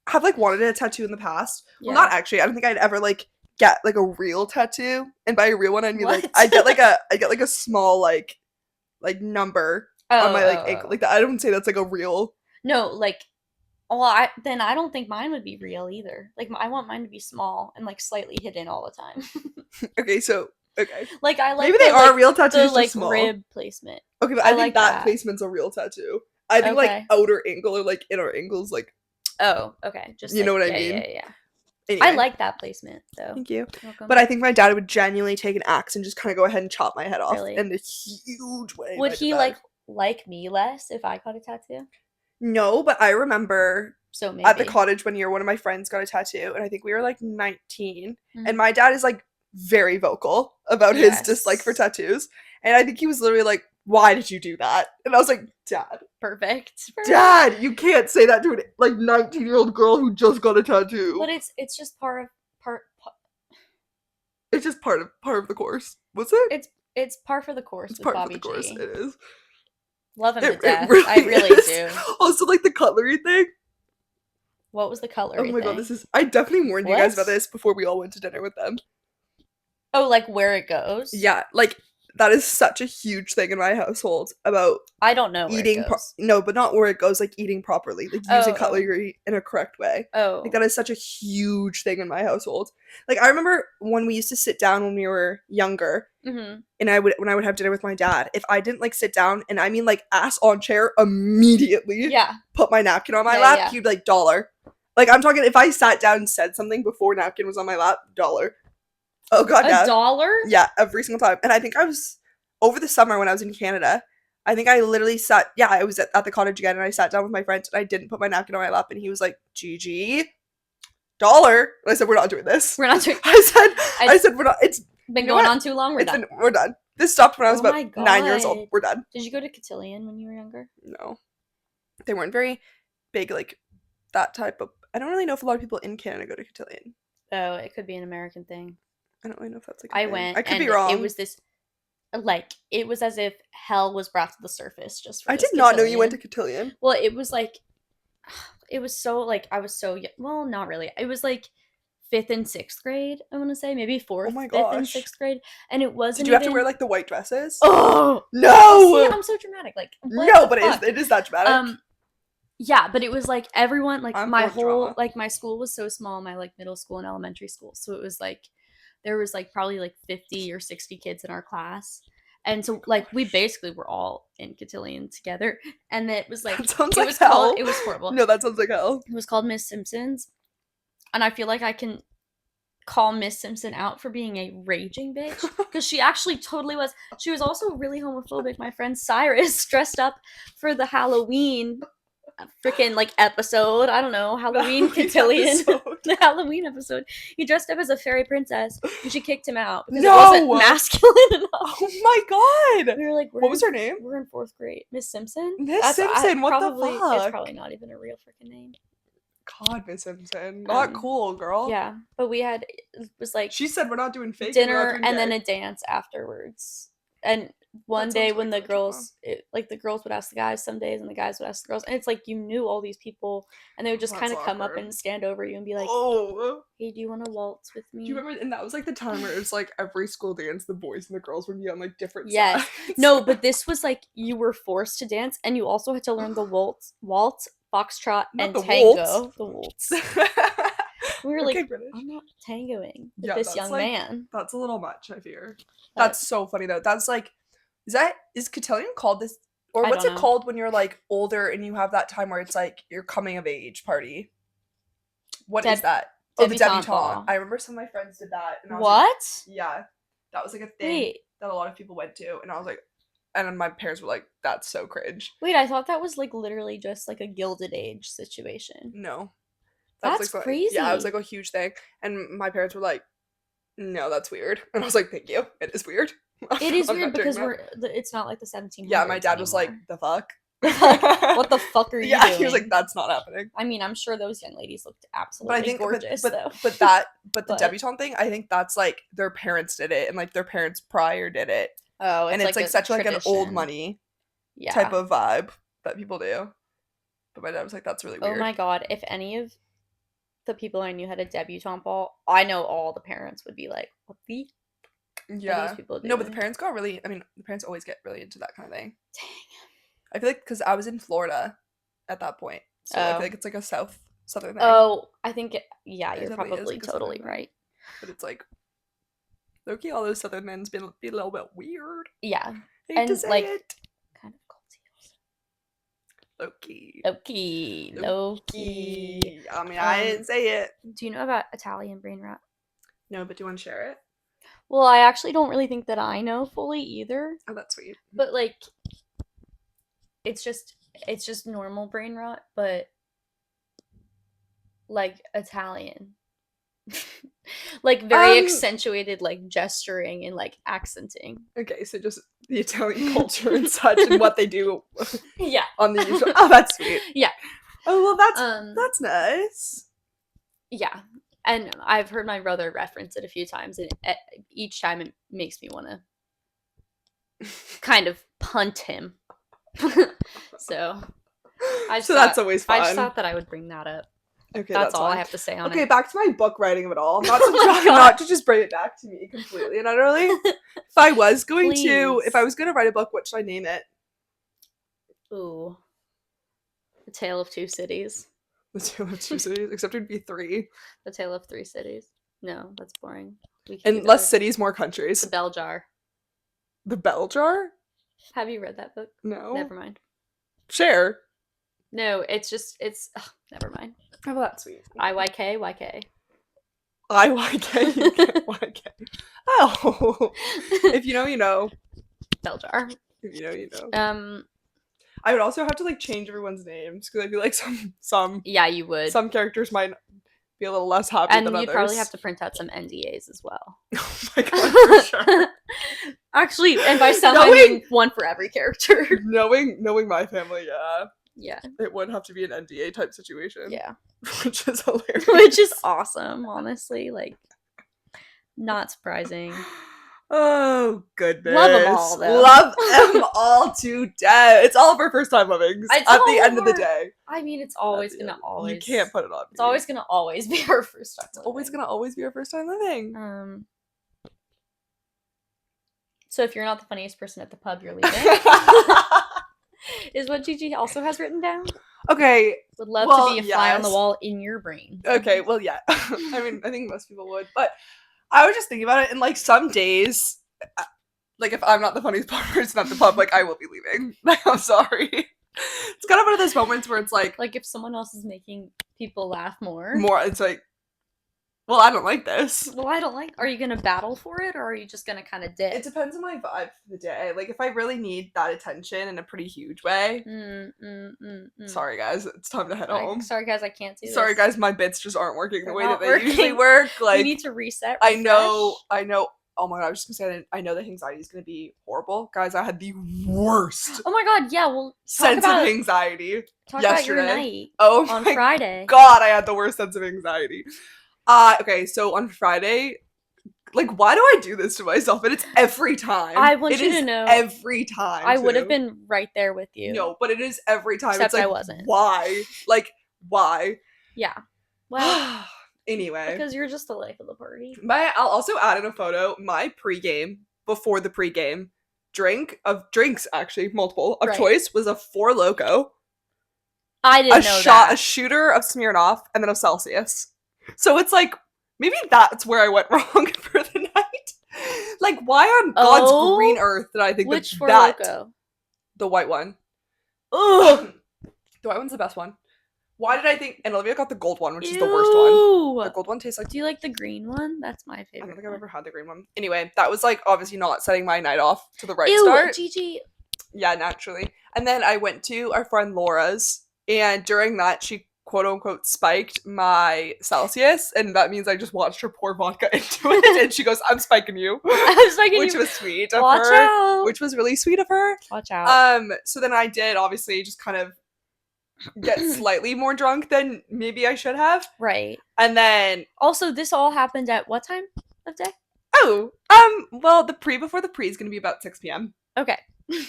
have like wanted a tattoo in the past. Yeah. Well, not actually. I don't think I'd ever like get like a real tattoo. And by a real one, I mean like What? I get like a small like number on my like ankle. Like that. I don't say that's like a real. No, like, well, I don't think mine would be real either. Like, I want mine to be small and like slightly hidden all the time. Okay, so okay. Like, I like Maybe they the, are like, real tattoos, the just like small. rib placement. Okay, but I I think like that that. placement's a real tattoo. I think like Okay. outer ankle or like inner ankles, like Oh, okay. Just You like, know what I yeah, mean? Yeah. anyway. I like that placement though. Thank you. You're welcome. But I think my dad would genuinely take an axe and just kind of go ahead and chop my head off Really? in a huge way. Would if I he did that. like me less if I got a tattoo? No, but I remember So maybe at the cottage one year, one of my friends got a tattoo, and I think we were like 19. Mhm. And my dad is like very vocal about his Yes. dislike for tattoos. And I think he was literally like, "Why did you do that?" And I was like, "Dad, Perfect. Dad, you can't say that to an like 19-year-old girl who just got a tattoo." But it's just part. It's just part of the course. Was it? It's par for the course It's with part Bobby of the course. G. It is. Love him to It death. really I really is. do. Also, like the cutlery thing. What was the color? Oh my god, this is. I definitely warned you guys about What? this before we all went to dinner with them. Oh, like where it goes? Yeah, like that is such a huge thing in my household about I don't know where eating. it goes. No, but not where it goes. Like eating properly, like using Oh. cutlery in a correct way. Oh. Like that is such a huge thing in my household. Like I remember when we used to sit down when we were younger, Mm-hmm. And when I would have dinner with my dad, if I didn't like sit down, and I mean like ass on chair immediately, Yeah. put my napkin on my Yeah, lap, yeah. he'd be like, $1. Like, I'm talking, if I sat down and said something before napkin was on my lap, $1. Oh god, Dad. $1? Yeah, every single time. And I think I was over the summer when I was in Canada. I think I literally sat. Yeah, I was at the cottage again, and I sat down with my friends, and I didn't put my napkin on my lap, and he was like, "Gigi, $1." And I said, "We're not doing this." We're not doing. I said, "We're not." It's been you know going what? on too long. We're done. We're done. This stopped when I was Oh my about 9 years old. God. We're done. Did you go to Cotillion when you were younger? No, they weren't very big. Like that type of. I don't really know if a lot of people in Canada go to Cotillion. Oh, it could be an American thing. I don't really know if that's like. A I thing. went. I could and be wrong. It was this, like, it was as if hell was brought to the surface just for I this did not know you Cotillion. went to Cotillion. Well, it was like, it was so like I was so young. Well, not really. It was like 5th and 6th grade. I want to say maybe 4th, Oh my 5th, and gosh. 6th grade, and it wasn't. Did you have to even... wear like the white dresses? Oh No! See, I'm so dramatic. Like what No, the but fuck? it is that dramatic. Yeah, but it was like everyone, like I'm my for whole drama. like my school was so small, my like middle school and elementary school, so it was like there was like probably like 50 or 60 kids in our class. And so like we basically were all in Cotillion together, and it was like That sounds it like was hell. called, it was horrible. No, that sounds like hell. It was called Miss Simpson's, and I feel like I can call Miss Simpson out for being a raging bitch because she actually totally was. She was also really homophobic. My friend Cyrus dressed up for the Halloween freaking like episode. I don't know, Halloween Cotillion. The Halloween episode. He dressed up as a fairy princess, and she kicked him out because it wasn't masculine enough. Oh my god! We were like, what was her name? We're in 4th grade. Miss Simpson. Miss Simpson. What the fuck? It's probably not even a real freaking name. God, Miss Simpson. Not cool, girl. Yeah, but it was like she said we're not doing fake dinner and then a dance afterwards. And one day when the girls, the girls would ask the guys some days, and the guys would ask the girls, and it's like you knew all these people, and they would just kind of come up and stand over you and be like, "Oh, hey, do you want to waltz with me?" Do you remember? And that was like the time where it was like every school dance, the boys and the girls would be on like different yes. sides. No, but this was like you were forced to dance, and you also had to learn the waltz, foxtrot, and tango. The waltz. We were like, British. I'm not tangoing with this young man. That's a little much, I fear. That's so funny though. That's like, is Cotillion called this, or what's it called when you're like older and you have that time where it's like your coming of age party? What is that? Oh, the debutante. I remember some of my friends did that. And I was what? Like, yeah, that was like a thing that a lot of people went to, and I was like, and then my parents were like, "That's so cringe." Wait, I thought that was like literally just like a Gilded Age situation. No. That's like, crazy. Yeah, it was like a huge thing. And my parents were like, "No, that's weird." And I was like, "Thank you. It is weird." It is weird because it's not like the 1700s. Yeah, my dad was like, "The fuck?" What the fuck are you doing? He was like, "That's not happening." I mean, I'm sure those young ladies looked absolutely gorgeous, though. But the debutante thing, I think that's like their parents did it, and like their parents prior did it. Oh, and it's like such like an old money type of vibe that people do. But my dad was like, "That's really weird." Oh my god, if any of the people I knew had a debutante ball, I know all the parents would be like, "What the?" Yeah. These people no, but the parents got really. I mean, the parents always get really into that kind of thing. Dang. I feel like because I was in Florida at that point, so I feel like it's like a southern thing. Oh, I think you're probably totally right. But it's like, low-key, all those southern men's be a little bit weird. Yeah, hate to say like it. kind of culty. Low-key. I mean, I didn't say it. Do you know about Italian brain rot? No, but do you want to share it? Well, I actually don't really think that I know fully either. Oh, that's sweet. But like, it's just normal brain rot, but like Italian. Like very accentuated like gesturing and like accenting. Okay, so just the Italian culture and such and what they do. Yeah. On the usual. Oh, that's sweet. Yeah. Oh, well, that's nice. Yeah. And I've heard my brother reference it a few times, and each time it makes me want to kind of punt him. So that's always fun. I just thought that I would bring that up. Okay, that's all I have to say on it. Okay, back to my book writing of it all. Not to just bring it back to me completely and utterly. If I was going to write a book, what should I name it? Ooh. The Tale of Two Cities. The Tale of Two Cities, except it would be 3. The Tale of 3 Cities. No, that's boring. And less cities, more countries. The Bell Jar. The Bell Jar? Have you read that book? No. Never mind. Share. No, it's never mind. Oh, well, that's sweet. IYK, YK. IYK, you get YK. Oh. If you know, you know. Bell jar. If you know, you know. I would also have to like change everyone's names because I feel like some Yeah, you would. some characters might be a little less happy and than you'd others. probably have to print out some NDAs as well. Oh my god, for sure. Actually, and by some I mean one for every character. knowing my family, yeah. Yeah. It would have to be an NDA type situation. Yeah. Which is hilarious. Which is awesome, honestly. Like, not surprising. Oh, goodness. Love them all, though. Love them all to death. It's all of our first time livings at the end of the day. I mean, it's always gonna always. You can't put it on. It's always gonna always be our first time. It's always gonna always be our first time living. So if you're not the funniest person at the pub, you're leaving. Is what Gigi also has written down. Okay. Would love to be a fly on the wall in your brain. Okay, well, yeah. I mean, I think most people would, but I was just thinking about it, and like some days, like if I'm not the funniest person at the pub, like I will be leaving. Like, I'm sorry. It's kind of one of those moments where it's like if someone else is making people laugh more, it's like, well, I don't like this. Well, I don't like. Are you gonna battle for it, or are you just gonna kind of dip? It depends on my vibe for the day. Like if I really need that attention in a pretty huge way. Sorry guys, it's time to head home. Sorry guys, I can't do this. Sorry guys, my bits just aren't working the way that they working. usually work. Like you need to reset. I know. Oh my god, I was just gonna say I know that anxiety is gonna be horrible. Guys, I had the worst. Oh my god, yeah, well sense of anxiety yesterday. About your night on Friday. God, I had the worst sense of anxiety. Okay, so on Friday, like, why do I do this to myself? And it's every time. I want you to know. Every time. I would have been right there with you. No, but it is every time. Except it's like, I wasn't. Why? Like, why? Yeah. Well. Anyway. Because you're just the life of the party. I'll also add in a photo my pregame, before the pregame, drinks, actually, multiple, of choice was a Four Loko. I didn't know that. A shooter of Smirnoff, and then a Celsius. So it's like, maybe that's where I went wrong for the night. Like, why on God's green earth did I think which that Four Loko? The white one. Ugh. The white one's the best one. Why did I think... And Olivia got the gold one, which is the worst one. The gold one tastes like... Do you like the green one? That's my favorite. I don't think I've ever had the green one. Anyway, that was, like, obviously not setting my night off to the right Ew, start. Gigi. Yeah, naturally. And then I went to our friend Laura's, and during that, she quote-unquote spiked my Celsius, and that means I just watched her pour vodka into it, and she goes, I'm spiking you. I'm spiking which you. was sweet of Watch her. out. Which was really sweet of her. Watch out. So then I did, obviously, just kind of get slightly more drunk than maybe I should have. Right. And then... Also, this all happened at what time of day? Oh, well, before the pre is going to be about 6 p.m. Okay.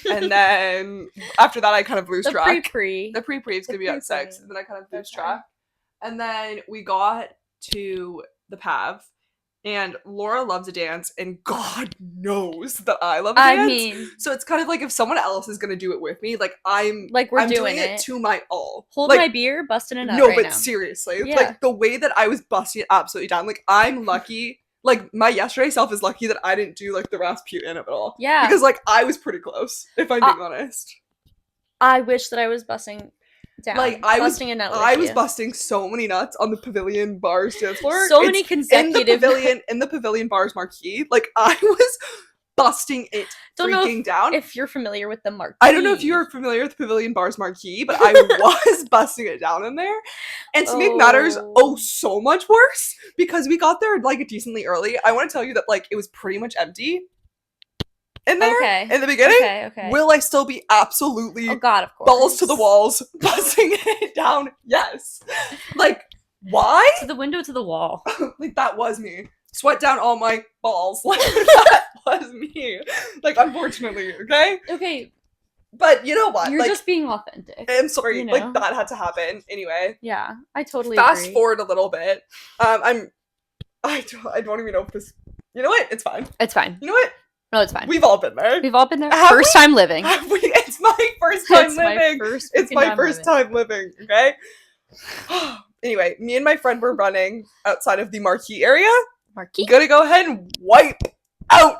And then after that, I kind of lose track. The pre is going to be at 6, and then I kind of lose track. And then we got to the Pav, and Laura loves a dance, and God knows that I love a dance. I mean... So it's kind of like if someone else is going to do it with me, like I'm doing it to my all. Hold like, my beer, busting it up no, right but now. seriously, Yeah. like the way that I was busting it absolutely down, like I'm lucky... Like, my yesterday self is lucky that I didn't do, like, the Rasputin of it all. Yeah. Because, like, I was pretty close, if I'm being honest. I wish that I was busting down. Like, I was busting busting so many nuts on the Pavilion Bar's dance floor. So many consecutive... In the Pavilion Bar's marquee. Like, I was busting it freaking down. If you're familiar with the marquee. I don't know if you're familiar with Pavilion Bar's marquee, but I was busting it down in there. And to make matters so much worse, because we got there like decently early. I want to tell you that like it was pretty much empty in there in the beginning. Okay. Will I still be absolutely of course. Balls to the walls, busting it down? Yes. Like, why? To the window, to the wall. Like, that was me. Sweat down all my balls. Like, that was me. Like, unfortunately, okay? Okay. But you know what? You're like, just being authentic. I'm sorry. You know? Like, that had to happen. Anyway. Yeah, I totally Fast agree. forward a little bit. I don't even know if this... You know what? It's fine. It's fine. You know what? No, it's fine. We've all been there. First time living. It's my first time living. It's my first time living, okay? Anyway, me and my friend were running outside of the marquee area. Marquee? Gonna go ahead and wipe out.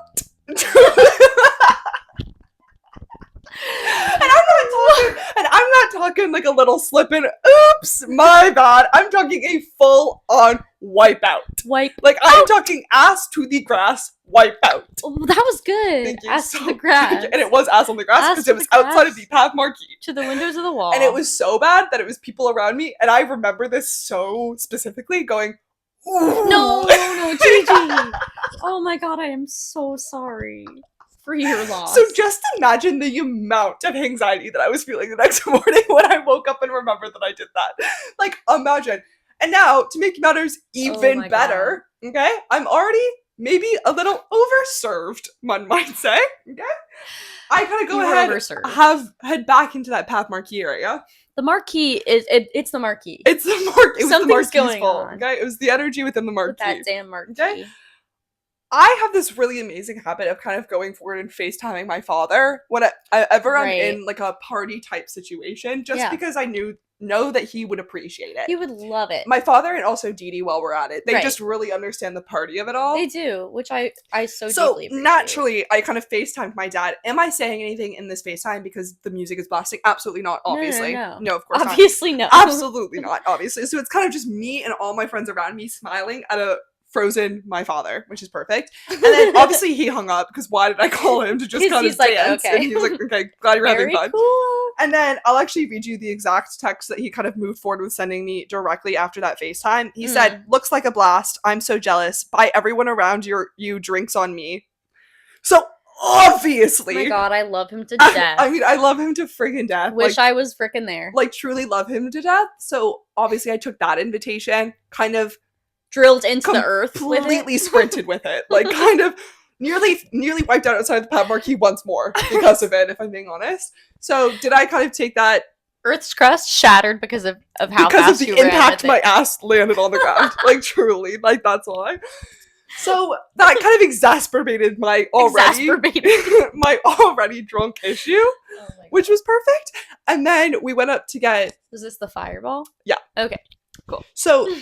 looking like a little slipping. Oops, my bad. I'm talking a full-on wipeout. Like, I'm talking ass to the grass wipeout. Oh, that was good. Thank you Ass so to the grass. And it was ass on the grass Ass because to it was the outside grass. of the path marquee. To the windows of the wall. And it was so bad that it was people around me, and I remember this so specifically going, ooh. No, Gigi. Oh my god, I am so sorry for your loss. So just imagine the amount of anxiety that I was feeling the next morning when I woke up and remembered that I did that. Like, imagine. And now, to make matters even my better, okay, I'm already maybe a little overserved, one might say, okay? I gotta go You were ahead overserved. head back into that path marquee area. The marquee it's the marquee. It's the marquee. It was Something's the marquee's going fault, on. okay? It was the energy within the marquee. With that damn marquee. Okay? I have this really amazing habit of kind of going forward and FaceTiming my father whenever I'm in like a party type situation, just because I know that he would appreciate it. He would love it. My father and also Dee Dee, while we're at it, they Right. just really understand the party of it all. They do, which I so deeply So appreciate. naturally, I kind of FaceTimed my dad. Am I saying anything in this FaceTime because the music is blasting? Absolutely not, obviously. No, Of course not. obviously no. Absolutely not, obviously. So it's kind of just me and all my friends around me smiling at a frozen my father, which is perfect. And then obviously he hung up because why did I call him to just kind of dance? Okay. And he was like, okay, glad you're having fun. Cool. And then I'll actually read you the exact text that he kind of moved forward with sending me directly after that FaceTime. He said, looks like a blast. I'm so jealous. Buy everyone around you drinks on me. So obviously. Oh my god, I love him to death. I mean, I love him to friggin' death. Wish I was frickin' there. Like, truly love him to death. So obviously I took that invitation, kind of drilled into the earth completely sprinted with it, like kind of nearly wiped out outside the pad marquee once more because of it, if I'm being honest. So did I kind of take that Earth's crust shattered because of how because fast of the you ran impact with my it. ass landed on the ground? Like, truly, like, that's why. So that kind of exacerbated my already drunk issue, which was perfect. And then we went up to get. Was this the fireball? Yeah. Okay. Cool. So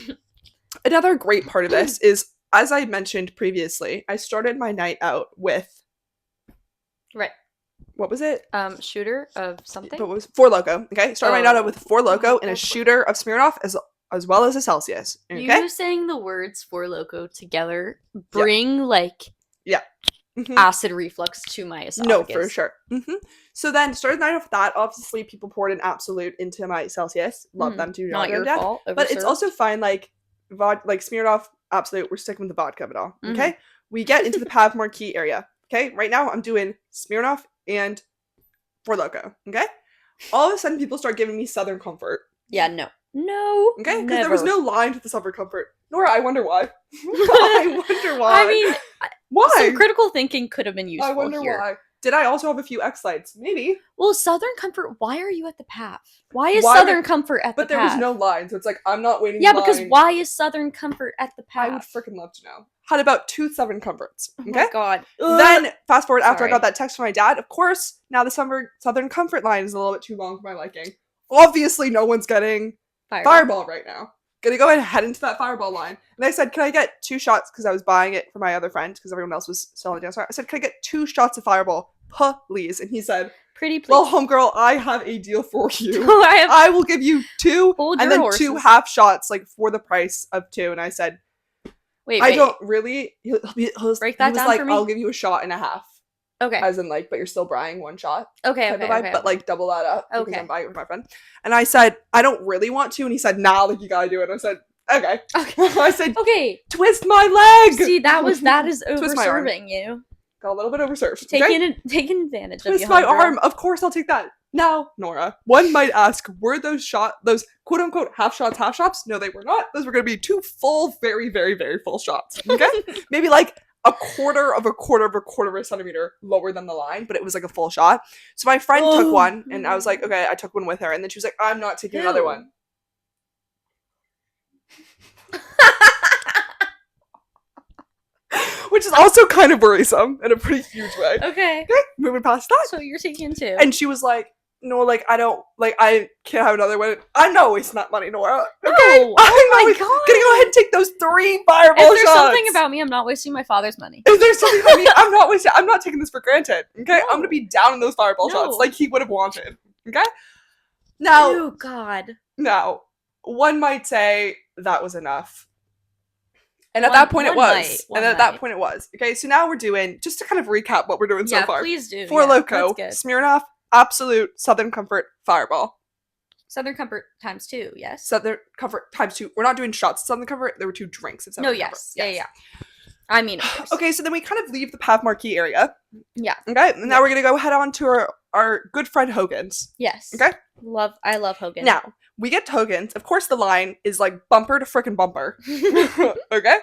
another great part of this is, as I mentioned previously, I started my night out with. Right. What was it? Shooter of something. But it was Four Loko. Okay, started my night out with Four Loko and a shooter of Smirnoff as well as a Celsius. Okay. You saying the words Four Loko together bring acid reflux to my esophagus. No, for sure. So then started the night off with that. Obviously, people poured an Absolute into my Celsius. Love them too. Not your fault. But it's also fine. Like Smirnoff, Absolute. We're sticking with the vodka of it all. Okay. We get into the Pav Marquee area. Okay. Right now, I'm doing Smirnoff and Four Loko. Okay. All of a sudden, people start giving me Southern Comfort. Yeah. No. Okay. Because there was no line to the Southern Comfort. Nora, I wonder why. I wonder why. I mean, why? Some critical thinking could have been useful. I wonder here. why. Did I also have a few X lights? Maybe. Well, Southern Comfort, why are you at the path? Why is Southern Comfort at the path? But there was no line, so it's like, I'm not waiting in Yeah, line. because why is Southern Comfort at the path? I would freaking love to know. Had about 2 Southern Comforts. Okay? Oh my god. Then, fast forward after I got that text from my dad, of course, now the Southern Comfort line is a little bit too long for my liking. Obviously, no one's getting Fireball right now. Gonna go ahead and head into that Fireball line. And I said, can I get 2 shots? Because I was buying it for my other friend, because everyone else was selling it down. I said, can I get 2 shots of Fireball? Please. And he said, pretty please. Well, homegirl, I have a deal for you. Oh, I will give you 2 Hold and your then horses. 2 half shots, like, for the price of 2. And I said, wait. I don't really. Break that down like, for me. I'll give you a shot and a half. Okay. As in, like, but you're still buying 1 shot. Okay. But like double that up. Okay. Because I'm buying it with my friend. And I said, I don't really want to. And he said, nah, like, you gotta do it. And I said, okay. I said, okay. Twist my leg. See, that is Twist my arm. overserving you. Got a little bit overserved. Taking advantage Twist of you. my arm. Of course, I'll take that. Now, Nora, one might ask, were those quote unquote half shots? No, they were not. Those were going to be 2 full, very, very, very full shots. Okay, maybe like a quarter of a centimeter lower than the line, but it was like a full shot. So my friend took one, and I was like, okay, I took one with her, and then she was like, I'm not taking another one. Which is also kind of worrisome in a pretty huge way. Okay. Moving past that. So you're taking 2. And she was like, no, like, I can't have another one. I'm not wasting that money, Nora. Okay? No! Oh my god! Gonna go ahead and take those 3 Fireball shots. If there's something about me, I'm not wasting my father's money. If there's something about me, I'm not taking this for granted. Okay? No. I'm gonna be down in those Fireball shots like he would have wanted. Okay? Now, Oh God. now, one might say that was enough. And at that point it was. And at that point it was. Okay, so now we're doing, just to kind of recap what we're doing so far. Yeah, please do. Four Loko, That's good. Smirnoff, Absolute, Southern Comfort, Fireball. Southern Comfort times 2, yes. Southern Comfort times 2. We're not doing shots of Southern Comfort. There were 2 drinks of Southern Comfort. Yes. Yeah. I mean, of course. Okay, so then we kind of leave the Pav Marquee area. Yeah. Okay, and now we're going to go head on to our good friend Hogan's. Yes. Okay? I love Hogan. Now, we get to Hogan's. Of course, the line is like bumper to frickin' bumper. Okay?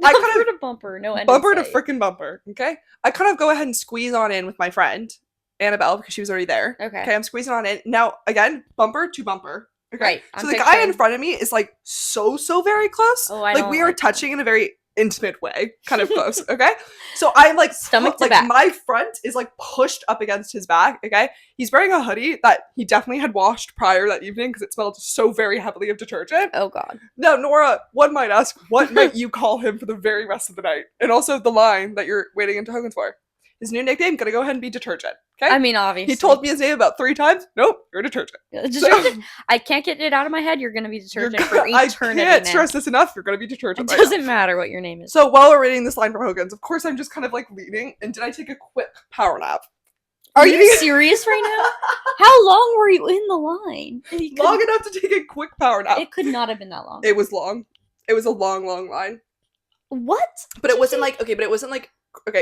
Bumper to bumper. No end. Bumper to frickin' bumper. Okay? I kind of go ahead and squeeze on in with my friend, Annabelle, because she was already there. Okay, I'm squeezing on in. Now, again, bumper to bumper. Okay? Right. So the guy in front of me is like so very close. Oh, like we are touching in a very intimate way, kind of close. Okay? So I'm like stomach to back. My front is like pushed up against his back. Okay? He's wearing a hoodie that he definitely had washed prior that evening because it smelled so very heavily of detergent. Oh God. Now, Nora, one might ask, what might you call him for the very rest of the night? And also the line that you're waiting into Hogan's for. His new nickname, gonna go ahead and be Detergent. Okay? I mean, obviously. He told me his name about 3 times. Nope, you're Detergent. Detergent. I can't get it out of my head. You're gonna be Detergent for eternity. I can't stress this enough. You're gonna be Detergent. It doesn't matter what your name is. So while we're reading this line from Hogan's, of course I'm just kind of like leaning, and did I take a quick power nap? Are you serious right now? How long were you in the line? Long enough to take a quick power nap. It could not have been that long. It was long. It was a long line. What? But it wasn't like, okay,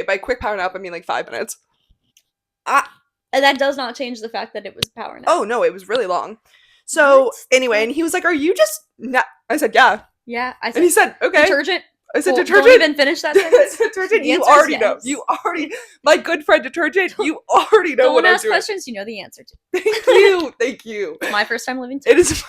by quick power nap I mean like 5 minutes. And that does not change the fact that it was power nap. Oh no, it was really long. So anyway, and he was like, "Are you just?" I said, "Yeah." Yeah, I said. And he said, "Okay." Detergent. I said, Well, "Detergent." Don't even finish that sentence. Detergent. You already know. You already, my good friend Detergent. You already know what I'm doing. Don't ask questions. You know the answer to. Thank you. Thank you. My first time living too. It is.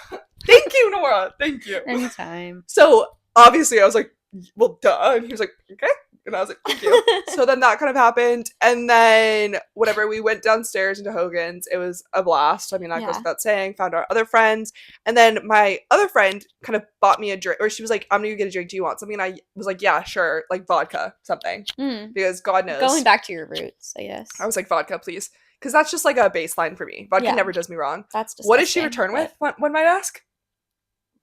Thank you, Nora. Thank you. Anytime. So obviously, I was like, "Well, duh," and he was like, "Okay." And I was like, thank you. So then that kind of happened. And then whatever, we went downstairs into Hogan's. It was a blast. I mean, that goes without saying. Found our other friends. And then my other friend kind of bought me a drink. Or she was like, I'm going to get a drink. Do you want something? And I was like, yeah, sure. Like vodka, something. Because God knows. Going back to your roots, I guess. I was like, vodka, please. Because that's just like a baseline for me. Vodka never does me wrong. That's disgusting. What did she return with? One might ask?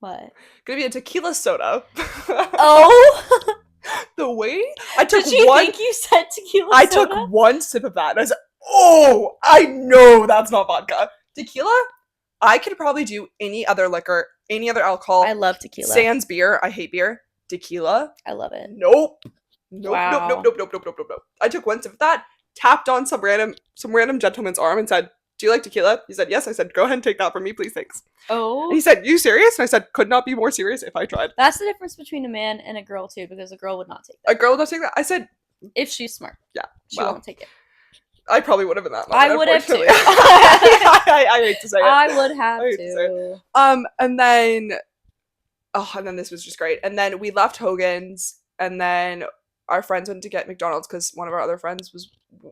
What? Gonna be a tequila soda. Oh! The way I took Did she think you said tequila soda? I took one sip of that and I was like, oh, I know that's not vodka. Tequila, I could probably do any other liquor, any other alcohol. I love tequila. Sans beer. I hate beer. Tequila. I love it. Nope. Wow. Nope. I took one sip of that, tapped on some random gentleman's arm and said, do you like tequila? He said, yes. I said, go ahead and take that from me, please, thanks. Oh. And he said, you serious? And I said, could not be more serious if I tried. That's the difference between a man and a girl, too, because a girl would not take that. A girl would not take that? I said... If she's smart. Yeah. She won't take it. I probably would have been that moment, I would have, too. I hate to say it. I would have, too. And then... Oh, and then this was just great. And then we left Hogan's, and then our friends went to get McDonald's because one of our other friends was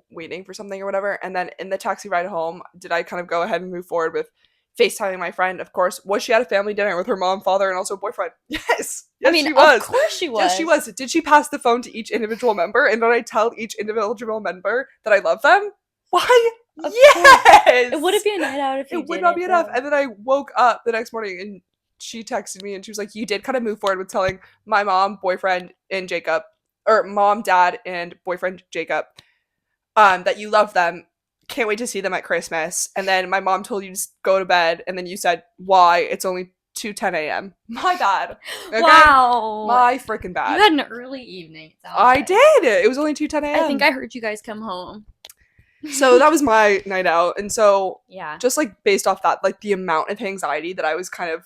waiting for something or whatever. And then in the taxi ride home, did I kind of go ahead and move forward with FaceTiming my friend? Of course. Was she at a family dinner with her mom, father, and also boyfriend? Yes. I mean, she was. Of course she was. Yes, she was. Did she pass the phone to each individual member? And did I tell each individual member that I love them? Why? Yes! It wouldn't be a night out if you It would not be enough. And then I woke up the next morning and she texted me and she was like, you did kind of move forward with telling my mom, boyfriend, and Jacob, or mom, dad, and boyfriend, Jacob, that you love them. Can't wait to see them at Christmas. And then my mom told you to go to bed. And then you said, why? It's only 2:10 a.m. My bad. Okay? Wow. My freaking bad. You had an early evening. I did. It was only 2:10 a.m. I think I heard you guys come home. So that was my night out. And so yeah, just like based off that, like the amount of anxiety that I was kind of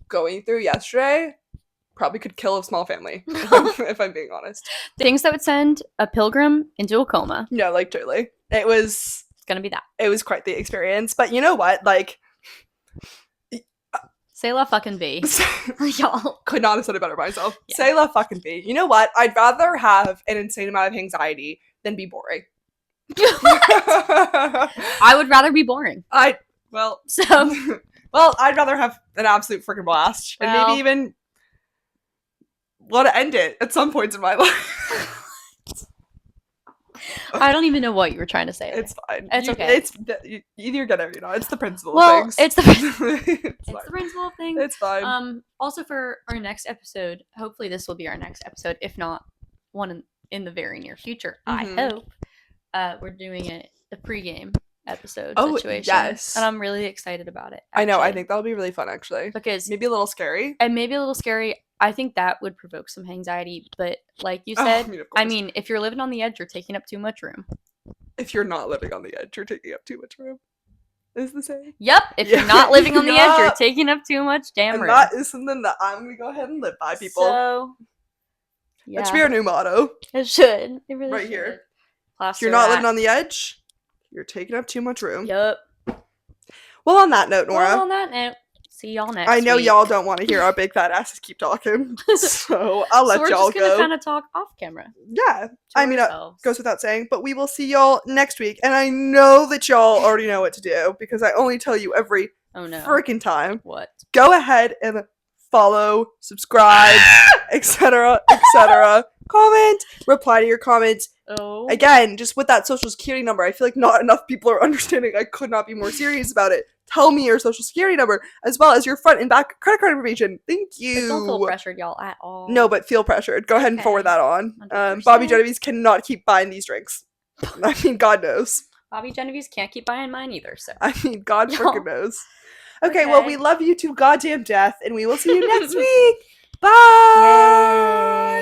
going through yesterday probably could kill a small family, if I'm being honest. Things that would send a pilgrim into a coma. Yeah, like totally. It's gonna be that. It was quite the experience. But you know what? Like, say la fucking be. Y'all could not have said it better myself. Yeah. Say la fucking be. You know what? I'd rather have an insane amount of anxiety than be boring. I would rather be boring. I'd rather have an absolute freaking blast and maybe even want to end it at some points in my life. I don't even know what you were trying to say. It's fine. It's okay. It's either get it or not. It's the principle Well, of things. it's the it's the principle of things. It's fine. Also for our next episode, hopefully this will be our next episode, if not one in the very near future. I hope. We're doing a pregame episode situation. Yes. And I'm really excited about it. I know. I actually. think that'll be really fun, actually. Because maybe a little scary. and maybe a little scary. I think that would provoke some anxiety, but like you said, I mean, if you're living on the edge, you're taking up too much room. If you're not living on the edge, you're taking up too much room. Is the saying? Yep. If you're not living on the edge, you're taking up too much damn room. And that is something that I'm gonna go ahead and live by, people. So, yeah. That should be our new motto. It should. It really right should. here. Plaster If you're not that. living on the edge, you're taking up too much room. Yup. Well, on that note, Nora. Well, on that note, see y'all next I know week. y'all don't want to hear our big fat asses keep talking, so I'll let so we're y'all just gonna go. kind of talk off camera. Yeah, to I mean, ourselves. goes without saying, but we will see y'all next week, and I know that y'all already know what to do because I only tell you every Oh no. freaking time. What? Go ahead and follow, subscribe, etc., etc. Comment, reply to your comments. Oh. Again, just with that social security number, I feel like not enough people are understanding. I could not be more serious about it. Tell me your social security number as well as your front and back credit card information. Thank you. But don't feel pressured, y'all, at all. No, but feel pressured. Go ahead and Okay. forward that on. 100%. Bobby Genovese cannot keep buying these drinks. I mean, God knows. Bobby Genovese can't keep buying mine either, so. I mean, God No. freaking knows. Okay, well, Okay. we love you to goddamn death, and we will see you next week. Bye. Yay.